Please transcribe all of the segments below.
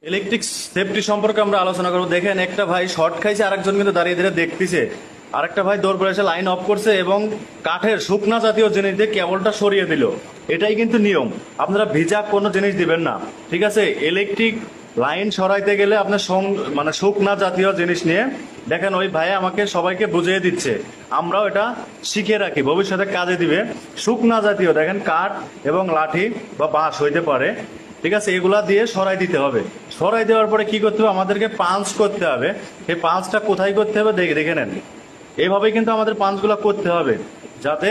Electric safety সম্পর্কে আমরা আলোচনা করবো। দেখেন, একটা ভাই শর্ট খাইছে, আরেকজন কিন্তু দাঁড়িয়ে দাঁড়িয়ে দেখতেছে। আরেকটা ভাই দৌড় করে এসে লাইন অফ করছে এবং কাঠের শুকনা জাতীয় জিনিস দিয়ে কেবলটা সরিয়ে দিল। এটাই কিন্তু নিয়ম, আপনারা ভিজা কোনো জিনিস দিবেন না, ঠিক আছে? ইলেকট্রিক লাইন সরাইতে গেলে আপনার মানে শুকনা জাতীয় জিনিস নিয়ে, দেখেন ওই ভাই আমাকে সবাইকে বুঝিয়ে দিচ্ছে, আমরাও এটা শিখে রাখি, ভবিষ্যতে কাজে দিবে। শুকনা জাতীয় দেখেন কাঠ এবং লাঠি বা বাঁশ হইতে পারে, ঠিক আছে? এগুলা দিয়ে সরাই দিতে হবে। সরাই দেওয়ার পরে কি করতে হবে, আমাদেরকে পাঞ্চ করতে হবে। এই পাঞ্চটা কোথায় করতে হবে দেখে নেন। এইভাবে কিন্তু আমাদের পাঞ্চগুলো করতে হবে, যাতে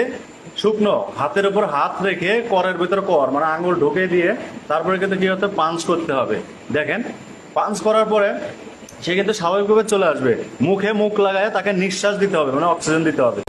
শুকনো হাতের উপর হাত রেখে করের ভিতরে মানে আঙ্গুল ঢুকে দিয়ে তারপরে কিন্তু কি হতে পাঞ্চ করতে হবে। দেখেন, পাঞ্চ করার পরে সে কিন্তু স্বাভাবিকভাবে চলে আসবে। মুখে মুখ লাগায় তাকে নিঃশ্বাস দিতে হবে, মানে অক্সিজেন দিতে হবে।